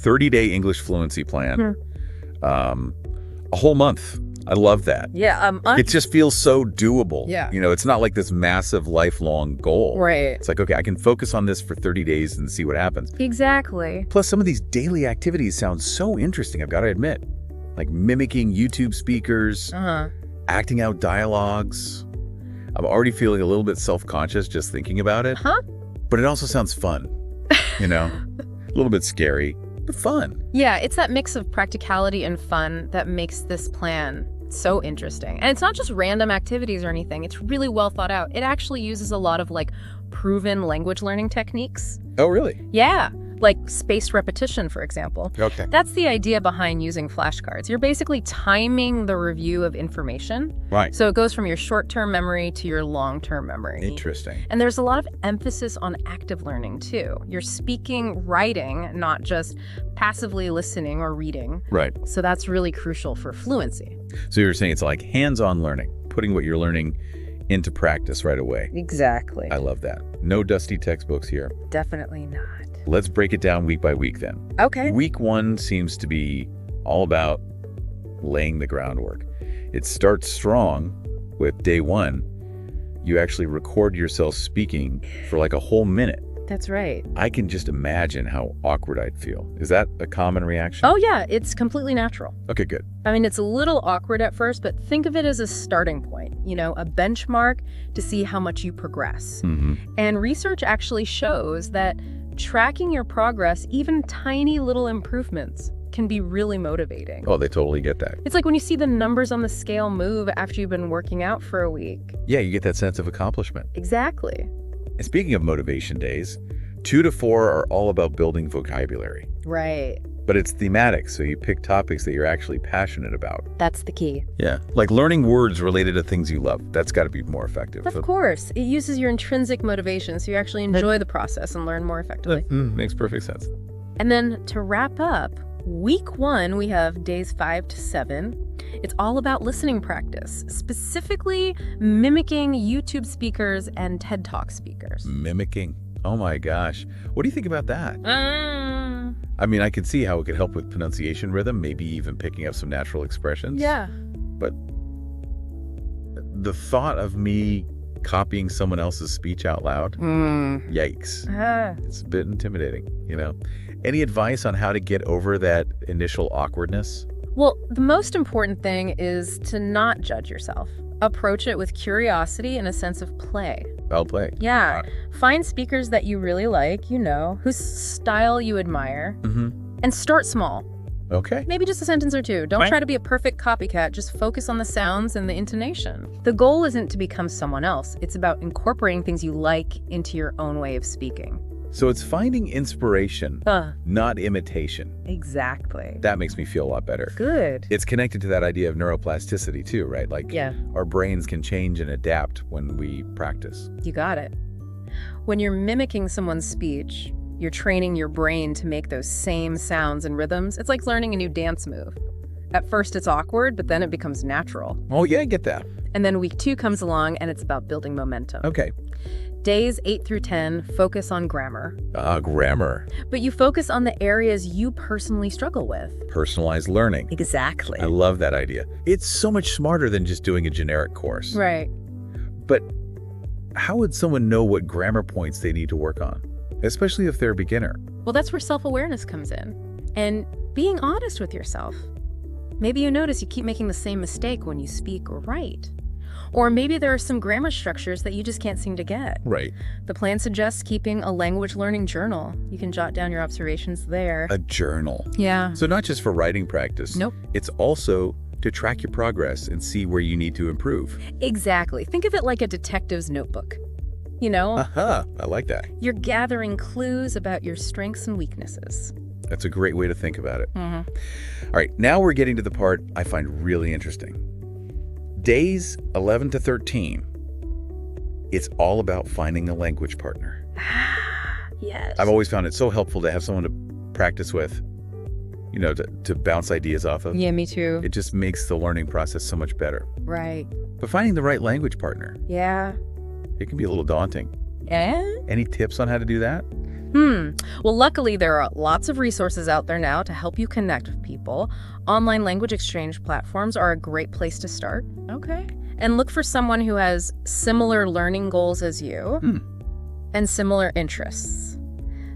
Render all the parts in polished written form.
30-day English fluency plan. A whole month. I love that. Yeah. It just feels so doable. Yeah. It's not like this massive lifelong goal. Right. It's like, okay, I can focus on this for 30 days and see what happens. Exactly. Plus, some of these daily activities sound so interesting, I've got to admit. Like mimicking YouTube speakers, acting out dialogues. I'm already feeling a little bit self-conscious just thinking about it. But it also sounds fun, a little bit scary, but fun. Yeah, it's that mix of practicality and fun that makes this plan so interesting. And it's not just random activities or anything. It's really well thought out. It actually uses a lot of proven language learning techniques. Oh, really? Yeah. Like spaced repetition, for example. Okay. That's the idea behind using flashcards. You're basically timing the review of information. Right. So it goes from your short-term memory to your long-term memory. Interesting. And there's a lot of emphasis on active learning, too. You're speaking, writing, not just passively listening or reading. Right. So that's really crucial for fluency. So you're saying it's like hands-on learning, putting what you're learning into practice right away. Exactly. I love that. No dusty textbooks here. Definitely not. Let's break it down week by week then. Okay. Week 1 seems to be all about laying the groundwork. It starts strong with day 1. You actually record yourself speaking for a whole minute. That's right. I can just imagine how awkward I'd feel. Is that a common reaction? Oh, yeah. It's completely natural. Okay, good. I mean, it's a little awkward at first, but think of it as a starting point, a benchmark to see how much you progress. And research actually shows that tracking your progress, even tiny little improvements, can be really motivating. Oh, they totally get that. It's like when you see the numbers on the scale move after you've been working out for a week. Yeah, you get that sense of accomplishment. Exactly. And speaking of motivation days, 2 to 4 are all about building vocabulary. Right. But it's thematic, so you pick topics that you're actually passionate about. That's the key. Yeah, like learning words related to things you love. That's got to be more effective. Of course. It uses your intrinsic motivation, so you actually enjoy the process and learn more effectively. Makes perfect sense. And then to wrap up, week 1, we have days 5 to 7. It's all about listening practice, specifically mimicking YouTube speakers and TED Talk speakers. Mimicking? Oh my gosh. What do you think about that? I mean, I can see how it could help with pronunciation rhythm, maybe even picking up some natural expressions. Yeah. But the thought of me copying someone else's speech out loud, yikes. It's a bit intimidating, Any advice on how to get over that initial awkwardness? Well, the most important thing is to not judge yourself. Approach it with curiosity and a sense of play. I'll play. Yeah. Find speakers that you really like, whose style you admire, and start small. Okay. Maybe just a sentence or two. Don't try to be a perfect copycat. Just focus on the sounds and the intonation. The goal isn't to become someone else. It's about incorporating things you like into your own way of speaking. So it's finding inspiration, not imitation. Exactly. That makes me feel a lot better. Good. It's connected to that idea of neuroplasticity too, right? Our brains can change and adapt when we practice. You got it. When you're mimicking someone's speech, you're training your brain to make those same sounds and rhythms. It's like learning a new dance move. At first it's awkward, but then it becomes natural. Oh yeah, I get that. And then week 2 comes along and it's about building momentum. Okay. Days 8 through 10 focus on grammar. Grammar. But you focus on the areas you personally struggle with. Personalized learning. Exactly. I love that idea. It's so much smarter than just doing a generic course. Right. But how would someone know what grammar points they need to work on, especially if they're a beginner? Well, that's where self-awareness comes in. And being honest with yourself. Maybe you notice you keep making the same mistake when you speak or write. Or maybe there are some grammar structures that you just can't seem to get. Right. The plan suggests keeping a language learning journal. You can jot down your observations there. A journal. Yeah. So not just for writing practice. Nope. It's also to track your progress and see where you need to improve. Exactly. Think of it like a detective's notebook. I like that. You're gathering clues about your strengths and weaknesses. That's a great way to think about it. All right, now we're getting to the part I find really interesting. Days 11 to 13, it's all about finding a language partner. Yes. I've always found it so helpful to have someone to practice with, to bounce ideas off of. Yeah, me too. It just makes the learning process so much better. Right. But finding the right language partner, Yeah. it can be a little daunting. Yeah? Any tips on how to do that? Well, luckily, there are lots of resources out there now to help you connect with people. Online language exchange platforms are a great place to start. Okay. And look for someone who has similar learning goals as you and similar interests.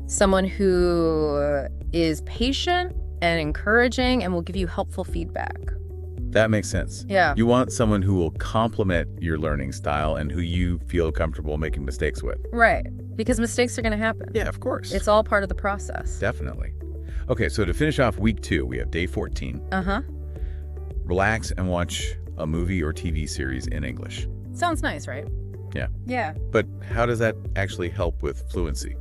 Someone who is patient and encouraging and will give you helpful feedback. That makes sense. Yeah. You want someone who will complement your learning style and who you feel comfortable making mistakes with. Right. Because mistakes are going to happen. Yeah, of course. It's all part of the process. Definitely. Okay, so to finish off week 2, we have day 14. Relax and watch a movie or TV series in English. Sounds nice, right? Yeah. Yeah. But how does that actually help with fluency?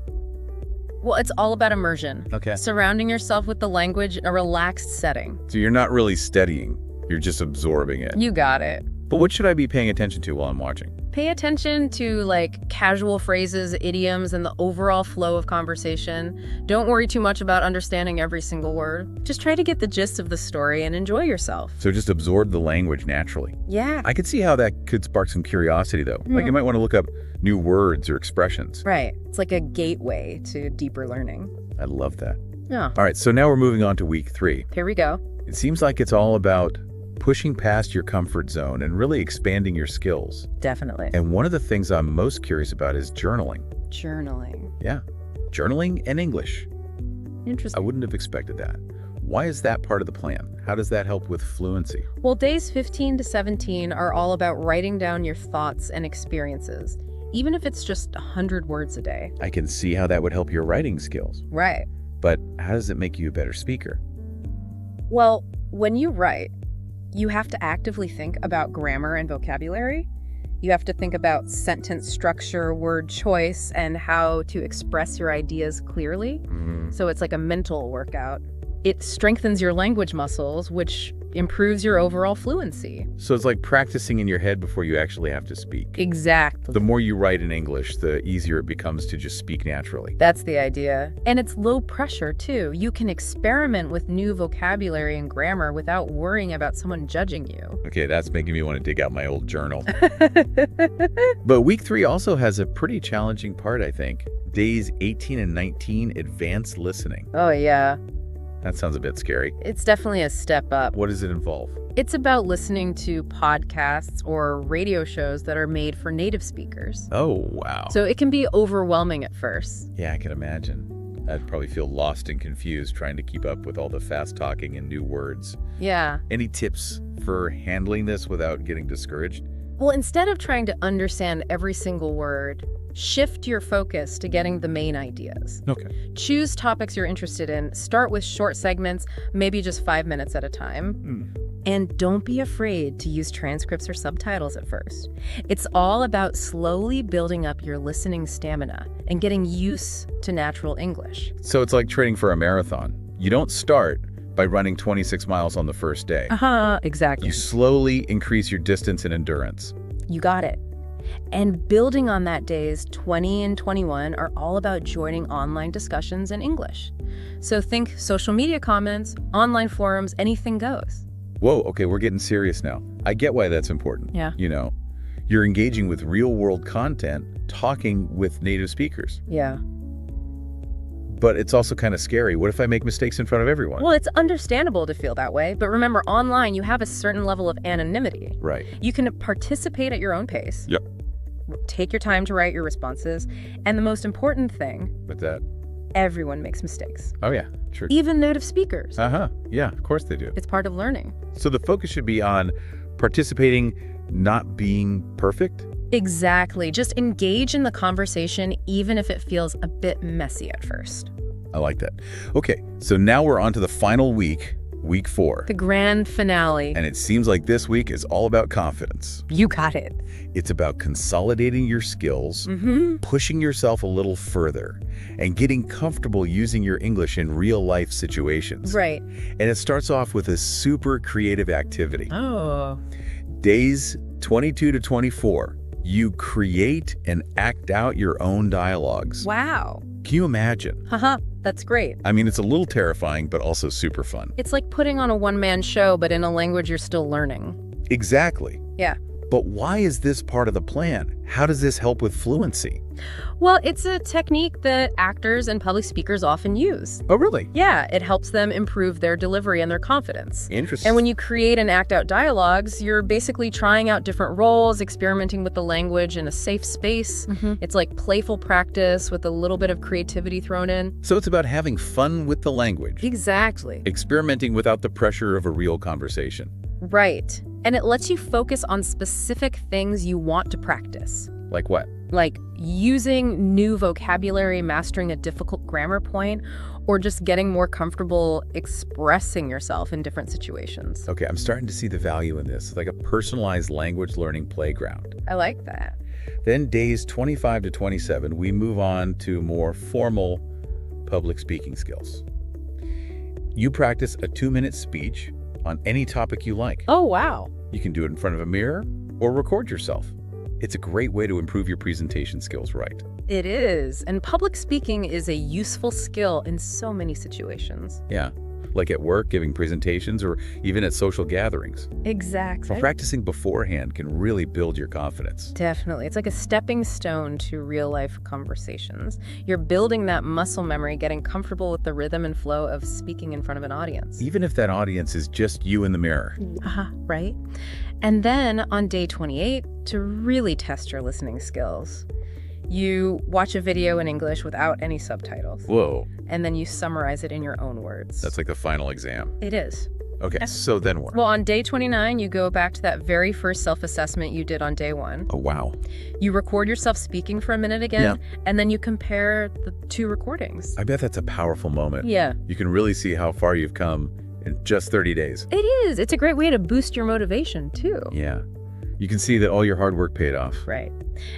Well, it's all about immersion. Okay. Surrounding yourself with the language in a relaxed setting. So you're not really studying, you're just absorbing it. You got it. But what should I be paying attention to while I'm watching? Pay attention to like casual phrases, idioms, and the overall flow of conversation. Don't worry too much about understanding every single word. Just try to get the gist of the story and enjoy yourself. So just absorb the language naturally. Yeah. I could see how that could spark some curiosity, though. Like you might want to look up new words or expressions. Right. It's like a gateway to deeper learning. I love that. Yeah. All right, so now we're moving on to week 3. Here we go. It seems like it's all about pushing past your comfort zone and really expanding your skills. Definitely. And one of the things I'm most curious about is journaling. Journaling. Yeah, journaling and English. I Interesting. wouldn't have expected that. Why is that part of the plan? How does that help with fluency? Well, days 15 to 17 are all about writing down your thoughts and experiences, even if it's just 100 words a day. I can see how that would help your writing skills. Right. But how does it make you a better speaker? Well, when you write, you have to actively think about grammar and vocabulary. You have to think about sentence structure, word choice, and how to express your ideas clearly. So it's like a mental workout. It strengthens your language muscles, which improves your overall fluency. So it's like practicing in your head before you actually have to speak. Exactly. The more you write in English, the easier it becomes to just speak naturally. That's the idea. And it's low pressure, too. You can experiment with new vocabulary and grammar without worrying about someone judging you. Okay, that's making me want to dig out my old journal. But week 3 also has a pretty challenging part, I think. Days 18 and 19, advanced listening. Oh, yeah. That sounds a bit scary. It's definitely a step up. What does it involve? It's about listening to podcasts or radio shows that are made for native speakers. Oh, wow. So it can be overwhelming at first. Yeah, I can imagine. I'd probably feel lost and confused trying to keep up with all the fast talking and new words. Yeah. Any tips for handling this without getting discouraged? Well, instead of trying to understand every single word, shift your focus to getting the main ideas. Okay. Choose topics you're interested in. Start with short segments, maybe just 5 minutes at a time. And don't be afraid to use transcripts or subtitles at first. It's all about slowly building up your listening stamina and getting used to natural English. So it's like training for a marathon. You don't start by running 26 miles on the first day. Exactly. You slowly increase your distance and endurance. You got it. And building on that, days 20 and 21 are all about joining online discussions in English. So think social media comments, online forums, anything goes. Whoa, okay, we're getting serious now. I get why that's important. Yeah. You know, you're engaging with real-world content, talking with native speakers. Yeah. But it's also kind of scary. What if I make mistakes in front of everyone? Well, it's understandable to feel that way, but remember, online you have a certain level of anonymity. Right. You can participate at your own pace. Yep. Take your time to write your responses. And the most important thing, With that. everyone makes mistakes. Oh, yeah, true. Even native speakers. Yeah, of course they do. It's part of learning. So the focus should be on participating, not being perfect? Exactly. Just engage in the conversation, even if it feels a bit messy at first. I like that. Okay, so now we're on to the final week, week 4. The grand finale. And it seems like this week is all about confidence. You got it. It's about consolidating your skills, pushing yourself a little further, and getting comfortable using your English in real-life situations. Right. And it starts off with a super creative activity. Oh. Days 22 to 24, you create and act out your own dialogues. Wow. Can you imagine? That's great. I mean, it's a little terrifying, but also super fun. It's like putting on a one-man show, but in a language you're still learning. Exactly. Yeah. But why is this part of the plan? How does this help with fluency? Well, it's a technique that actors and public speakers often use. Oh, really? Yeah, it helps them improve their delivery and their confidence. Interesting. And when you create and act out dialogues, you're basically trying out different roles, experimenting with the language in a safe space. It's like playful practice with a little bit of creativity thrown in. So it's about having fun with the language. Exactly. Experimenting without the pressure of a real conversation. Right. And it lets you focus on specific things you want to practice. Like what? Like using new vocabulary, mastering a difficult grammar point, or just getting more comfortable expressing yourself in different situations. Okay, I'm starting to see the value in this, like a personalized language learning playground. I like that. Then days 25 to 27, we move on to more formal public speaking skills. You practice a 2-minute speech on any topic you like. Oh, wow. You can do it in front of a mirror or record yourself. It's a great way to improve your presentation skills, right? It is. And public speaking is a useful skill in so many situations. Yeah, like at work, giving presentations, or even at social gatherings. Exactly. Practicing beforehand can really build your confidence. Definitely. It's like a stepping stone to real-life conversations. You're building that muscle memory, getting comfortable with the rhythm and flow of speaking in front of an audience. Even if that audience is just you in the mirror. Right. And then on day 28, to really test your listening skills, you watch a video in English without any subtitles. Whoa. And then you summarize it in your own words. That's like the final exam. It is. Okay, so then what? Well, on day 29, you go back to that very first self-assessment you did on day 1. Oh, wow. You record yourself speaking for a minute again, and then you compare the 2 recordings. I bet that's a powerful moment. Yeah. You can really see how far you've come in just 30 days. It is. It's a great way to boost your motivation, too. Yeah. You can see that all your hard work paid off. Right.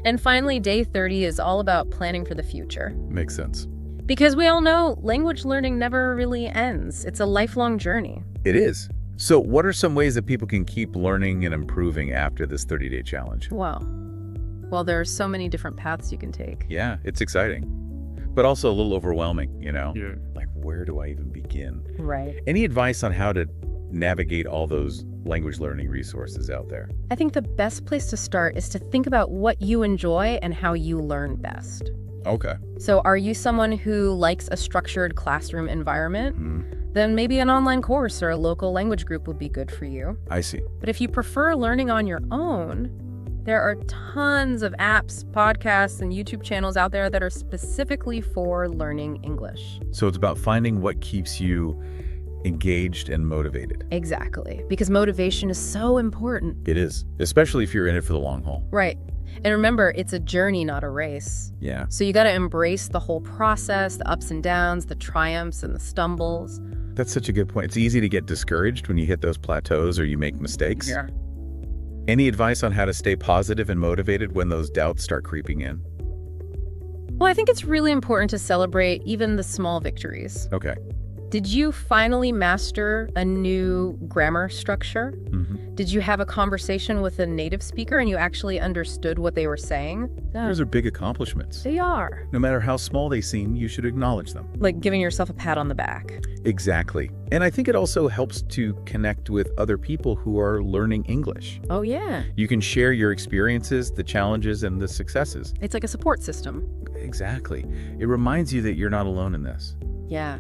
And finally, day 30 is all about planning for the future. Makes sense. Because we all know language learning never really ends. It's a lifelong journey. It is. So what are some ways that people can keep learning and improving after this 30-day challenge? Wow. Well, there are so many different paths you can take. Yeah, it's exciting, but also a little overwhelming, you know? Yeah. Like, where do I even begin? Right. Any advice on how to navigate all those language learning resources out there? I think the best place to start is to think about what you enjoy and how you learn best. Okay. So are you someone who likes a structured classroom environment? Then maybe an online course or a local language group would be good for you. I see. But if you prefer learning on your own, there are tons of apps, podcasts, and YouTube channels out there that are specifically for learning English. So it's about finding what keeps you engaged and motivated. Exactly, because motivation is so important. It is, especially if you're in it for the long haul. Right. And remember, it's a journey, not a race. Yeah. So you got to embrace the whole process, the ups and downs, the triumphs and the stumbles. That's such a good point. It's easy to get discouraged when you hit those plateaus or you make mistakes. Yeah. Any advice on how to stay positive and motivated when those doubts start creeping in? Well, I think it's really important to celebrate even the small victories. Okay. Did you finally master a new grammar structure? Did you have a conversation with a native speaker and you actually understood what they were saying? Those are big accomplishments. They are. No matter how small they seem, you should acknowledge them. Like giving yourself a pat on the back. Exactly. And I think it also helps to connect with other people who are learning English. Oh, yeah. You can share your experiences, the challenges, and the successes. It's like a support system. Exactly. It reminds you that you're not alone in this. Yeah.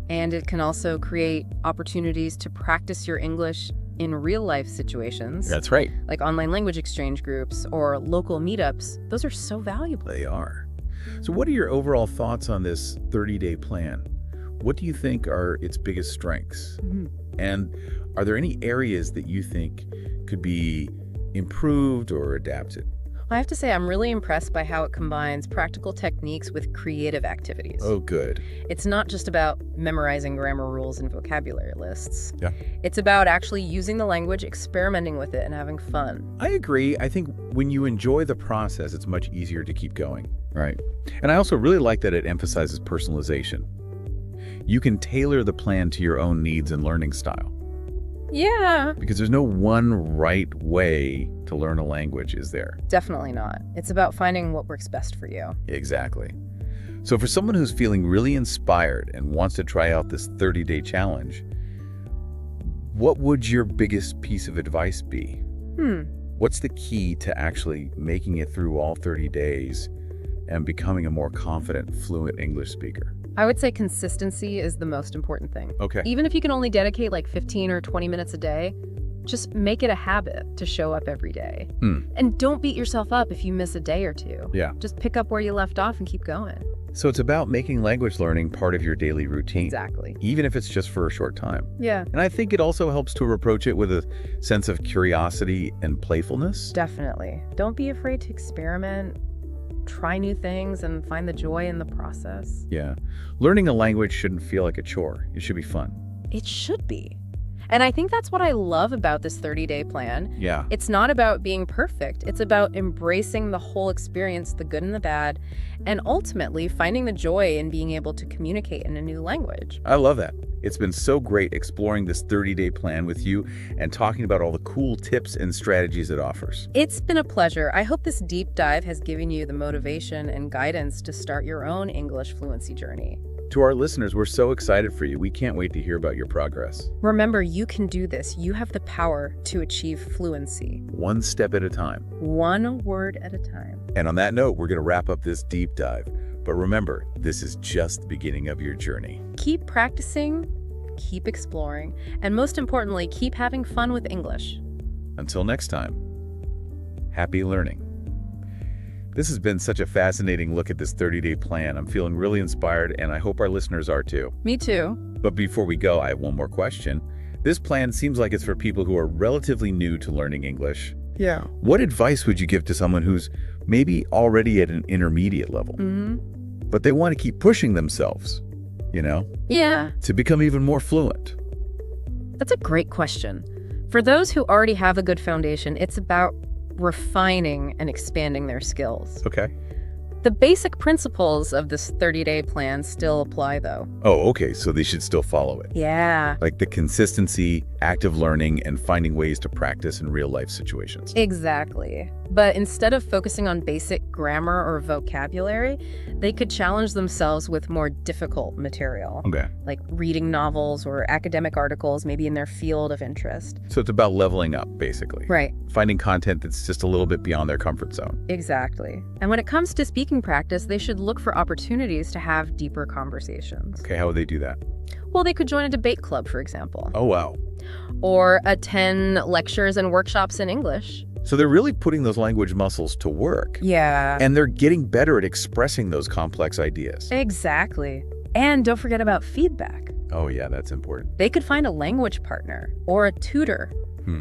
And it can also create opportunities to practice your English in real-life situations. That's right. Like online language exchange groups or local meetups. Those are so valuable. They are. So what are your overall thoughts on this 30-day plan? What do you think are its biggest strengths? And are there any areas that you think could be improved or adapted? I have to say I'm really impressed by how it combines practical techniques with creative activities. Oh, good. It's not just about memorizing grammar rules and vocabulary lists. Yeah. It's about actually using the language, experimenting with it, and having fun. I agree. I think when you enjoy the process, it's much easier to keep going. Right. And I also really like that it emphasizes personalization. You can tailor the plan to your own needs and learning style. Yeah. Because there's no one right way to learn a language, is there? Definitely not. It's about finding what works best for you. Exactly. So for someone who's feeling really inspired and wants to try out this 30-day challenge, what would your biggest piece of advice be? What's the key to actually making it through all 30 days and becoming a more confident, fluent English speaker? I would say consistency is the most important thing. Okay. Even if you can only dedicate like 15 or 20 minutes a day, just make it a habit to show up every day. And don't beat yourself up if you miss a day or two. Yeah. Just pick up where you left off and keep going. So it's about making language learning part of your daily routine. Exactly. Even if it's just for a short time. Yeah. And I think it also helps to approach it with a sense of curiosity and playfulness. Definitely. Don't be afraid to experiment, try new things, and find the joy in the process. Yeah. Learning a language shouldn't feel like a chore. It should be fun. It should be. And I think that's what I love about this 30-day plan. Yeah. It's not about being perfect. It's about embracing the whole experience, the good and the bad, and ultimately finding the joy in being able to communicate in a new language. I love that. It's been so great exploring this 30-day plan with you and talking about all the cool tips and strategies it offers. It's been a pleasure. I hope this deep dive has given you the motivation and guidance to start your own English fluency journey. To our listeners, we're so excited for you. We can't wait to hear about your progress. Remember, you can do this. You have the power to achieve fluency. One step at a time. One word at a time. And on that note, we're going to wrap up this deep dive. But remember, this is just the beginning of your journey. Keep practicing, keep exploring, and most importantly, keep having fun with English. Until next time, happy learning. This has been such a fascinating look at this 30-day plan. I'm feeling really inspired, and I hope our listeners are too. Me too. But before we go, I have one more question. This plan seems like it's for people who are relatively new to learning English. Yeah. What advice would you give to someone who's maybe already at an intermediate level, but they want to keep pushing themselves, Yeah. to become even more fluent? That's a great question. For those who already have a good foundation, it's about refining and expanding their skills. Okay. The basic principles of this 30-day plan still apply, though. Oh, okay. So they should still follow it. Yeah. Like the consistency, active learning, and finding ways to practice in real-life situations. Exactly. But instead of focusing on basic grammar or vocabulary, they could challenge themselves with more difficult material. Okay. Like reading novels or academic articles, maybe in their field of interest. So it's about leveling up, basically. Right. Finding content that's just a little bit beyond their comfort zone. Exactly. And when it comes to speaking practice, they should look for opportunities to have deeper conversations. Okay, how would they do that? Well, they could join a debate club, for example. Oh, wow. Or attend lectures and workshops in English. So they're really putting those language muscles to work. Yeah. And they're getting better at expressing those complex ideas. Exactly. And don't forget about feedback. Oh, yeah, that's important. They could find a language partner or a tutor.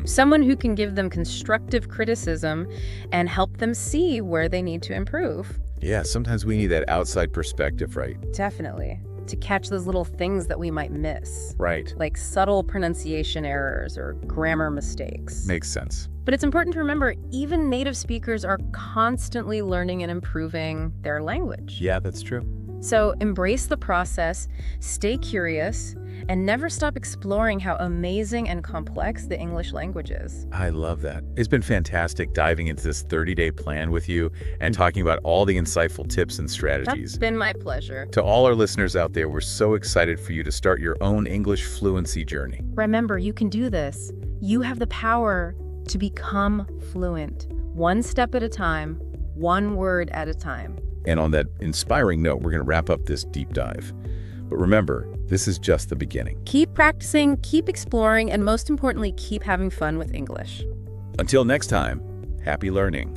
Someone who can give them constructive criticism and help them see where they need to improve. Yeah, sometimes we need that outside perspective, right? Definitely. To catch those little things that we might miss. Right. Like subtle pronunciation errors or grammar mistakes. Makes sense. But it's important to remember, even native speakers are constantly learning and improving their language. Yeah, that's true. So embrace the process, stay curious, and never stop exploring how amazing and complex the English language is. I love that. It's been fantastic diving into this 30-day plan with you and talking about all the insightful tips and strategies. That's been my pleasure. To all our listeners out there, we're so excited for you to start your own English fluency journey. Remember, you can do this. You have the power to become fluent, one step at a time, one word at a time. And on that inspiring note, we're going to wrap up this deep dive. But remember, this is just the beginning. Keep practicing, keep exploring, and most importantly, keep having fun with English. Until next time, happy learning.